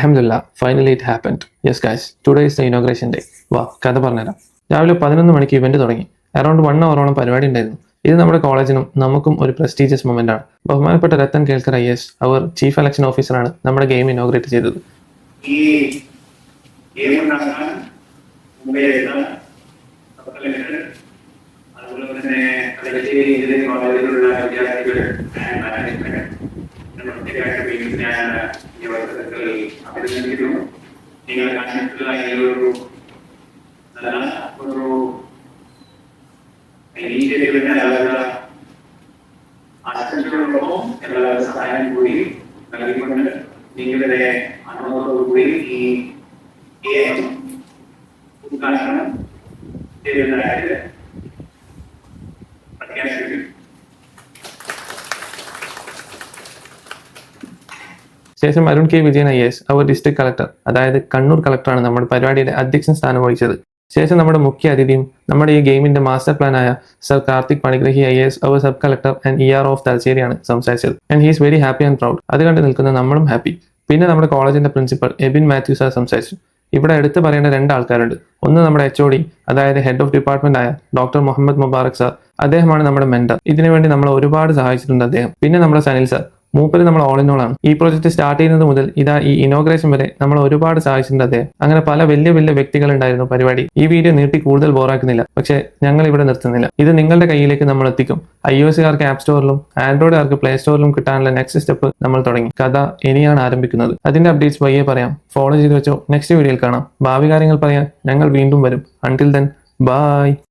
Alhamdulillah, finally it happened. Yes guys, today is the inauguration day. വാ കഥ പറഞ്ഞുതരാം. രാവിലെ 11 മണിക്ക് ഇവന്റ് തുടങ്ങി. അറൌണ്ട് 1 അവറോളം പരിപാടി ഉണ്ടായിരുന്നു. ഇത് നമ്മുടെ കോളേജിനും നമുക്കും ഒരു പ്രസ്റ്റീജിയസ് മൊമെന്റ് ആണ്. ബഹുമാനപ്പെട്ട രത്തൻ കേൽക്കർ IAS അവർ ചീഫ് ഇലക്ഷൻ ഓഫീസറാണ് നമ്മുടെ ഗെയിം ഇനോഗ്രേറ്റ് ചെയ്തത്. നിങ്ങൾ കണ്ടിട്ടുള്ള ഈ ഒരു നല്ല ഒരു ഇനീഷ്യേറ്റീവിന്റെ എല്ലാവരുടെ ആശംസകളോടൊപ്പം എല്ലാവരുടെ സഹായം കൂടി നൽകിക്കൊണ്ട് നിങ്ങളുടെ അനുഭവത്തോടുകൂടി ഈ ഉദ്ഘാടനം ചെയ്യുന്നതായിട്ട് പ്രഖ്യാപിക്കുന്നു. ശേഷം അരുൺ കെ വിജയൻ IAS അവർ ഡിസ്ട്രിക്ട് കളക്ടർ, അതായത് കണ്ണൂർ കളക്ടറാണ് നമ്മുടെ പരിപാടിയുടെ അധ്യക്ഷൻ സ്ഥാനം വഹിച്ചത്. ശേഷം നമ്മുടെ മുഖ്യ അതിഥിയും നമ്മുടെ ഈ ഗെയിമിന്റെ മാസ്റ്റർ പ്ലാനായ സർ കാർത്തിക് പണിഗ്രഹി IAS അവർ sub collector and ER of തലശ്ശേരിയാണ് സംസാരിച്ചത്. And he's very happy and proud. അത് കണ്ട് നിൽക്കുന്ന നമ്മളും ഹാപ്പി. പിന്നെ നമ്മുടെ കോളേജിന്റെ പ്രിൻസിപ്പൽ എബിൻ മാത്യു സാർ സംസാരിച്ചു. ഇവിടെ എടുത്തു പറയേണ്ട 2 ആൾക്കാരുണ്ട്. ഒന്ന് നമ്മുടെ HOD, അതായത് ഹെഡ് ഓഫ് ഡിപ്പാർട്ട്മെന്റ് ആയ ഡോക്ടർ മുഹമ്മദ് മുബാറക് സാർ. അദ്ദേഹമാണ് നമ്മുടെ മെന്റർ. ഇതിനുവേണ്ടി നമ്മളെ ഒരുപാട് സഹായിച്ചിട്ടുണ്ട് അദ്ദേഹം. പിന്നെ നമ്മുടെ സനിൽ സാർ, മൂപ്പര് നമ്മൾ ഓൾ ഇൻ ഓൾ ആണ്. ഈ പ്രോജക്റ്റ് സ്റ്റാർട്ട് ചെയ്യുന്നത് മുതൽ ഇതാ ഈ ഇനോഗ്രേഷൻ വരെ നമ്മൾ ഒരുപാട് സഹായിച്ചിട്ടുണ്ട് അദ്ദേഹം. അങ്ങനെ പല വലിയ വലിയ വ്യക്തികൾ ഉണ്ടായിരുന്നു പരിപാടി. ഈ വീഡിയോ നീട്ടി കൂടുതൽ ബോറാക്കുന്നില്ല, പക്ഷേ ഞങ്ങൾ ഇവിടെ നിർത്തുന്നില്ല. ഇത് നിങ്ങളുടെ കയ്യിലേക്ക് നമ്മൾ എത്തിക്കും. iOS-കാർക്ക് ആപ്പ് സ്റ്റോറിലും ആൻഡ്രോയിഡുകാർക്ക് പ്ലേ സ്റ്റോറിലും കിട്ടാനുള്ള നെക്സ്റ്റ് സ്റ്റെപ്പ് നമ്മൾ തുടങ്ങി. കഥ ഇനിയാണ് ആരംഭിക്കുന്നത്. അതിന്റെ അപ്ഡേറ്റ്സ് വയ്യെ പറയാം. ഫോളോ ചെയ്ത് വെച്ചോ. നെക്സ്റ്റ് വീഡിയോയിൽ കാണാം. ഭാവി കാര്യങ്ങൾ പറയാൻ ഞങ്ങൾ വീണ്ടും വരും. Until then bye.